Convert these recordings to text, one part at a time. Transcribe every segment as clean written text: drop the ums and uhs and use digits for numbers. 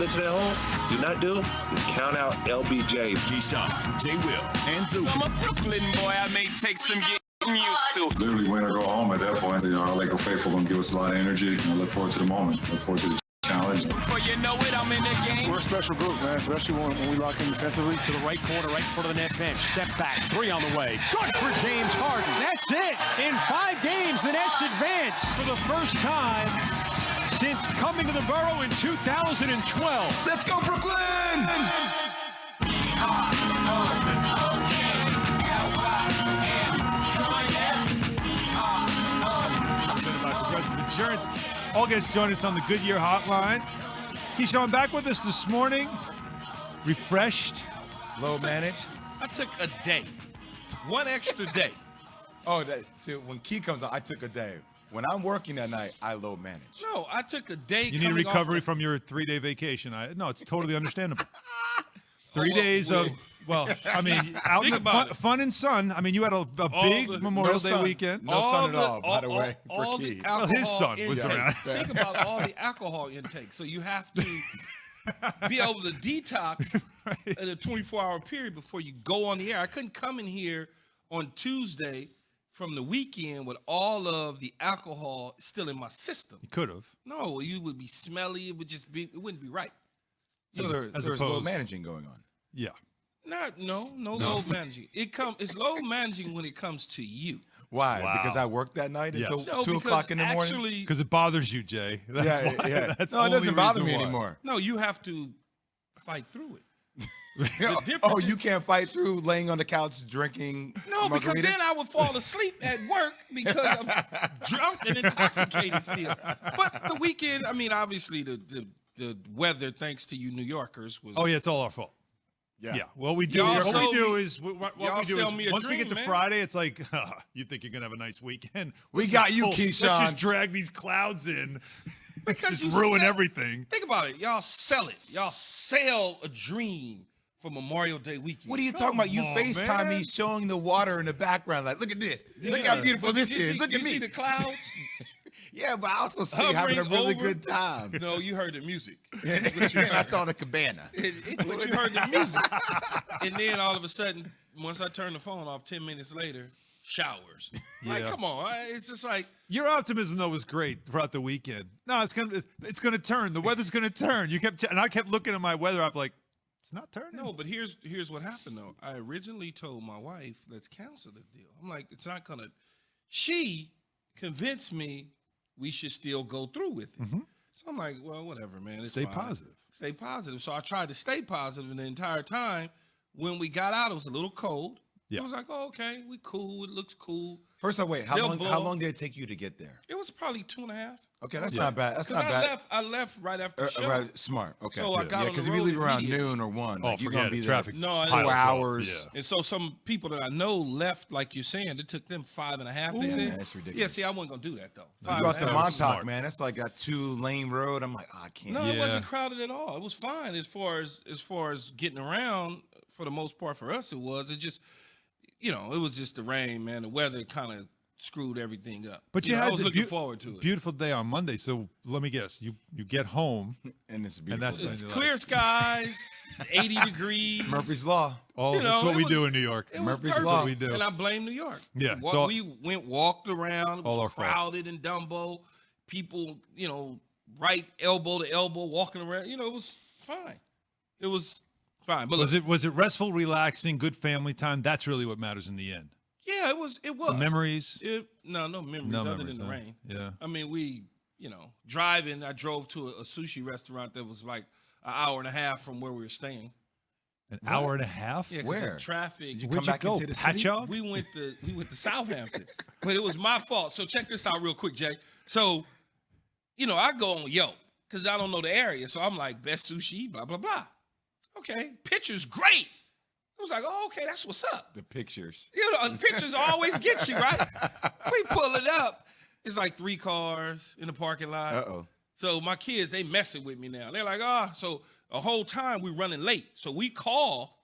listen at home, do not do is count out LBJ. Keyshawn, J. Will, and Zoo. I'm a Brooklyn boy. I may take some getting used to. Literally win or go home at that point. Our Laker faithful going to give us a lot of energy. I look forward to the moment. Look forward to the challenge. Before you know it, I'm in the game. We're a special group, man, especially when we lock in defensively. To the right corner, right in front of the net bench. Step back, three on the way. Good for James Harden. That's it. In 5 games, the Nets advance for the first time since coming to the Borough in 2012. Let's go, Brooklyn! Progressive Insurance. All guests join us on the Goodyear Hotline. Keyshawn, back with us this morning. Refreshed. Low managed. I took a day. One extra day. Oh, see, when Key comes on, I took a day. When I'm working that night, I low manage. No, I took a day. You need recovery from your 3-day vacation. No, it's totally understandable. 3 days of, well, I mean, out in the fun and sun. I mean, you had a big Memorial Day weekend. No sun at all, by the way, for Key. Well, his son was around. Think about all the alcohol intake. So you have to be able to detox in a 24-hour period before you go on the air. I couldn't come in here on Tuesday from the weekend with all of the alcohol still in my system. You could have. No, you would be smelly. It wouldn't be right. So there's low managing going on. Yeah. No low managing. It's low managing when it comes to you. Why? Wow. Because I worked that night until 2 o'clock in the morning? Because it bothers you, Jay. That's why. Yeah. That's no, it doesn't bother me why. anymore. No, you have to fight through it. Oh, you can't fight through laying on the couch drinking No, because then I would fall asleep at work because I'm drunk and intoxicated still. But the weekend, I mean, obviously the weather, thanks to you New Yorkers, was. Oh, yeah, it's all our fault. Yeah. What we do is once we get to Friday, it's like, you think you're going to have a nice weekend. We got you, Keyshawn. Let's just drag these clouds in. Because just ruin everything. Think about it. Y'all sell it. Y'all sell a dream for Memorial Day weekend. What are you talking about? You FaceTime me showing the water in the background. Like, look at this. Look how beautiful this is. Look at me. You see the clouds? Yeah, but I also see you having a really good time. No, you heard the music. I saw the cabana. But you heard the music. And then all of a sudden, once I turned the phone off 10 minutes later, showers. Like, come on. It's just like. Your optimism, though, was great throughout the weekend. No, it's gonna turn. The weather's gonna turn. And I kept looking at my weather app like, it's not turning. No, but here's what happened, though. I originally told my wife, let's cancel the deal. I'm like, it's not gonna. She convinced me we should still go through with it. Mm-hmm. So I'm like, well, whatever, man. It's stay fine. positive. Stay positive. So I tried to stay positive, and the entire time when we got out, it was a little cold. Yeah. It was like, oh, okay, we cool. It looks cool. First of all, wait, how long did it take you to get there? It was probably 2.5. Okay, that's not bad. That's not bad. I left right after the show. Right, smart. Okay. So I got because if you leave around noon or 1, you're going to be traffic. There 4 hours. Yeah. And so some people that I know left, like you're saying, it took them 5.5. They said. That's ridiculous. Yeah, see, I wasn't going to do that, though. You lost to Montauk, man. That's like a 2-lane road. I'm like, I can't. No, it wasn't crowded at all. It was fine as far as getting around. For the most part, for us, it was. It just, it was just the rain, man. The weather kind of screwed everything up. But I was looking forward to it. Beautiful day on Monday. So let me guess, you get home and it's beautiful. And it's clear skies, 80 degrees. Murphy's Law. Oh, that's what we do in New York. Murphy's Law. We do. And I blame New York. Yeah. We walked around. It was crowded in Dumbo. People, right elbow to elbow, walking around. It was fine. It was fine. But was it restful, relaxing, good family time? That's really what matters in the end. Yeah, it was. Some memories? No memories other than the rain. Yeah. I mean, we, driving, I drove to a sushi restaurant that was like an hour and a half from where we were staying. An hour and a half? Yeah, where? Traffic. Where'd you go? Patchogue? We went to Southampton. But it was my fault. So check this out real quick, Jay. So, I go on Yelp because I don't know the area. So I'm like, best sushi, blah, blah, blah. Okay, picture's great. I was like, oh, okay, that's what's up. The pictures. The pictures always get you, right? We pull it up. It's like 3 cars in the parking lot. Uh-oh. So my kids, they messing with me now. They're like, so the whole time we running late. So we call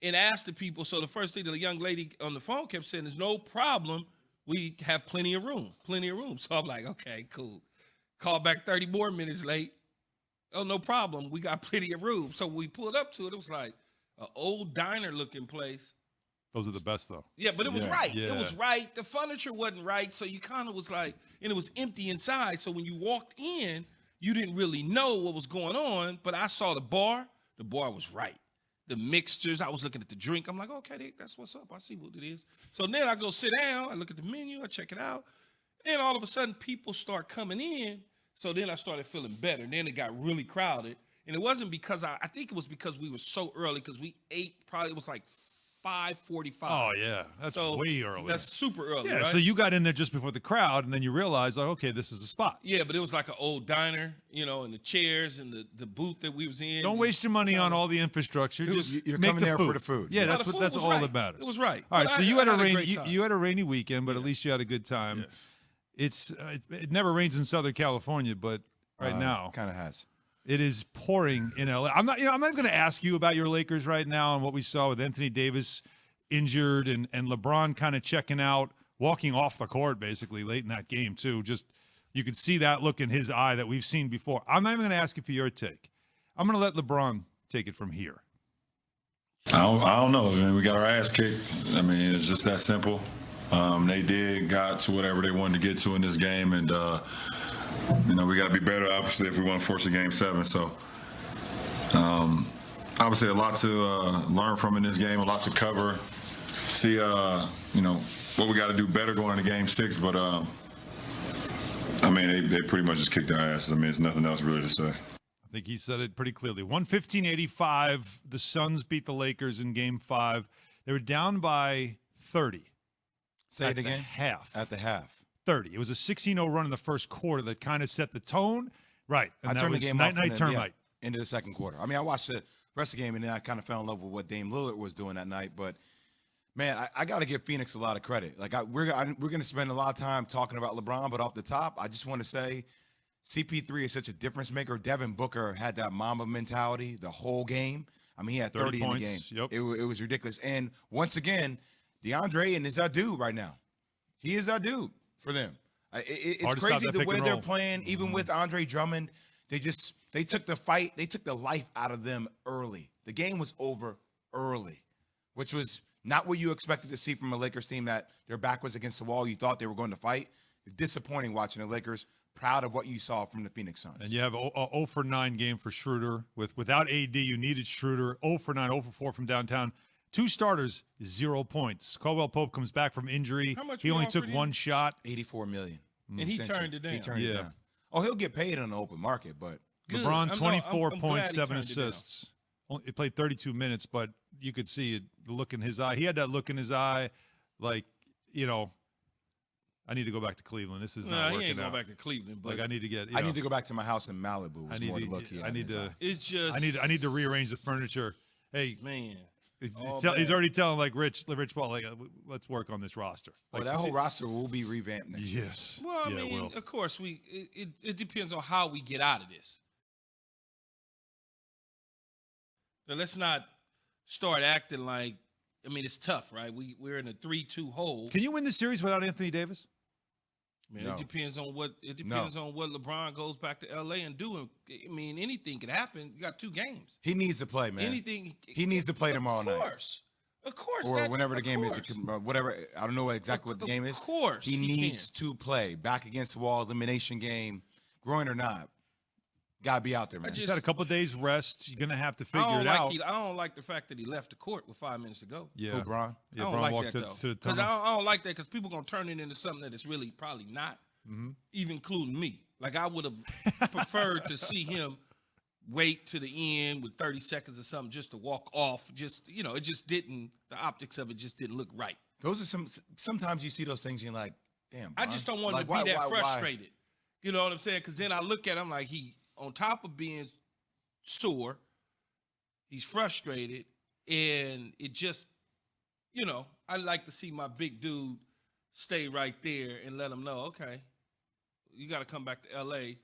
and ask the people. So the first thing the young lady on the phone kept saying is no problem. We have plenty of room. So I'm like, okay, cool. Call back 30 more minutes late. Oh, no problem. We got plenty of room. So we pulled up to it. It was like an old diner-looking place. Those are the best, though. Yeah, but it was right. Yeah. It was right. The furniture wasn't right, so you kind of was like, and it was empty inside. So when you walked in, you didn't really know what was going on. But I saw the bar. The bar was right. The mixtures. I was looking at the drink. I'm like, okay, that's what's up. I see what it is. So then I go sit down. I look at the menu. I check it out. And all of a sudden, people start coming in. So then I started feeling better. And then it got really crowded. And it wasn't because I think it was because we were so early because we ate probably it was like 5:45. Oh, yeah. That's way early. That's super early, Yeah, right? so you got in there just before the crowd, and then you realized, like, okay, this is the spot. Yeah, but it was like an old diner, and the chairs and the booth that we was in. Don't waste your money on all the infrastructure. Just You're make coming the there food. for the food. Yeah, No, that's the food that's was all right. that matters. It was right. All right, But so I you had a great rainy time. you had a rainy weekend, but at least you had a good time. Yes. It never rains in Southern California, but right now kind of has. it is pouring in LA. I'm not going to ask you about your Lakers right now and what we saw with Anthony Davis injured and LeBron kind of checking out, walking off the court basically late in that game too. Just you could see that look in his eye that we've seen before. I'm not even going to ask you for your take. I'm going to let LeBron take it from here. I don't know, man. We got our ass kicked. I mean, it's just that simple. They got to whatever they wanted to get to in this game, and we got to be better, obviously, if we want to force a Game 7. So, obviously, a lot to learn from in this game, a lot to cover. See, what we got to do better going into Game 6. But I mean, they pretty much just kicked our asses. I mean, there's nothing else really to say. I think he said it pretty clearly. 115-85. The Suns beat the Lakers in Game 5. They were down by 30. Say it again. At the half. 30. It was a 16-0 run in the first quarter that kind of set the tone. Right. And I that turned was the game night-night off termite. into the second quarter. I mean, I watched the rest of the game, and then I kind of fell in love with what Dame Lillard was doing that night. But, man, I got to give Phoenix a lot of credit. Like, we're going to spend a lot of time talking about LeBron, but off the top, I just want to say CP3 is such a difference maker. Devin Booker had that Mamba mentality the whole game. I mean, he had 30 in the game. Yep. It was ridiculous. And, once again, DeAndre is our dude right now. He is our dude for them. It's crazy the way they're playing, even with Andre Drummond. They took the fight, they took the life out of them early. The game was over early, which was not what you expected to see from a Lakers team that their back was against the wall. You thought they were going to fight. Disappointing watching the Lakers. Proud of what you saw from the Phoenix Suns. And you have a 0 for 9 game for Schroeder. Without AD, you needed Schroeder. 0 for 9, 0 for 4 from downtown. 2 starters, 0 points. Caldwell Pope comes back from injury. How much He we only offered took him? 1 shot. $84 million. And he turned it down. He turned it down. Oh, he'll get paid on the open market, but Good. LeBron, I'm 24 glad points, he 7 turned it down. assists. He played 32 minutes, but you could see the look in his eye. He had that look in his eye like, I need to go back to Cleveland. This is not working he ain't going out. back to Cleveland. But Like, I need to get, I need to go back to my house in Malibu. I need to it's just I need to rearrange the furniture. Hey, man. he's already telling like Rich Paul, like, let's work on this roster. Like, that whole roster will be revamped next year. Yes. Well, I Yeah, it mean, will. of course, it depends on how we get out of this. Now, let's not start acting like, I mean, it's tough, right? We're in a 3-2 hole. Can you win the series without Anthony Davis? Man, No. it depends on what LeBron goes back to LA and do. I mean, anything could happen. You got 2 games. He needs to play, man. Anything. He needs to play tomorrow night. Of course. Or whenever the game is, whatever. I don't know exactly what the game is. Of course. He needs to play. Back against the wall, elimination game, groin or not. Got to be out there, man. He's had a couple of days rest. You're gonna have to figure it out. I don't like the fact that he left the court with 5 minutes to go. Yeah, LeBron? Yeah, I don't LeBron like walked that, to though. the Because tunnel. I don't like that because people going to turn it into something that it's really probably not, even including me. Like, I would have preferred to see him wait to the end with 30 seconds or something just to walk off. Just, it just didn't, the optics of it just didn't look right. Those are sometimes you see those things and you're like, damn, I Bron. just don't want Like, him to be why- that why- frustrated. You know what I'm saying? Because then I look at him like on top of being sore, he's frustrated, and it just, I like to see my big dude stay right there and let him know, okay, you got to come back to L.A.,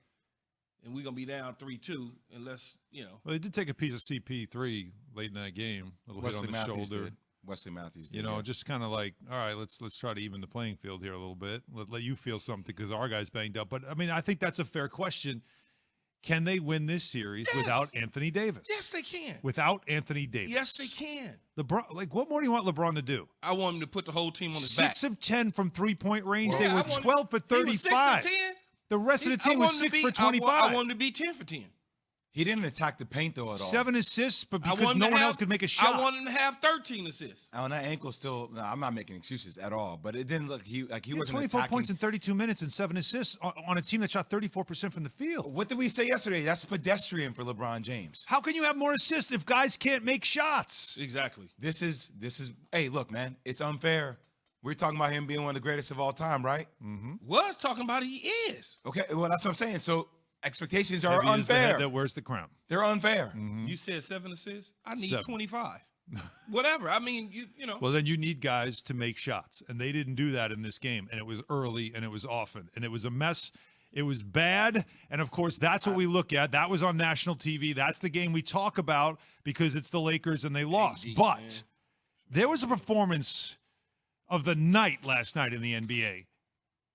and we're going to be down 3-2 unless, Well, they did take a piece of CP3 late in that game. A little Wesley hit on the Matthews shoulder. did. Wesley Matthews did. You know, yeah. just kind of like, all right, let's try to even the playing field here a little bit. Let you feel something because our guy's banged up. But, I mean, I think that's a fair question. Can they win this series without Anthony Davis? Yes, they can. Without Anthony Davis. Yes, they can. LeBron, like, what more do you want LeBron to do? I want him to put the whole team on his back. 6 of 10 from three-point range. Yeah, they were 12 for 35. He was 6 for 10. The rest of the team was 6 for 25. I want him to be 10 for 10. He didn't attack the paint, though, at all. 7 assists, but because no one else could make a shot. I want him to have 13 assists. On that ankle still, no, I'm not making excuses at all, but it didn't look, he wasn't 24 attacking. points in 32 minutes and 7 assists on a team that shot 34% from the field. What did we say yesterday? That's pedestrian for LeBron James. How can you have more assists if guys can't make shots? Exactly. This is, hey, look, man, it's unfair. We're talking about him being one of the greatest of all time, right? Mm-hmm. Was talking about he is. Okay, well, that's what I'm saying. So expectations are Maybe it is the unfair. head that wears the crown. They're unfair. Mm-hmm. You said 7 assists? I need 7. 25. Whatever. I mean, you know. Well, then you need guys to make shots, and they didn't do that in this game, and it was early, and it was often, and it was a mess. It was bad, and of course, that's what we look at. That was on national TV. That's the game we talk about because it's the Lakers, and they lost. But there was a performance of the night last night in the NBA,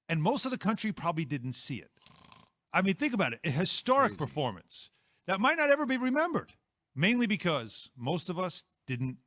and most of the country probably didn't see it. I mean, think about it. A historic performance that might not ever be remembered, mainly because most of us didn't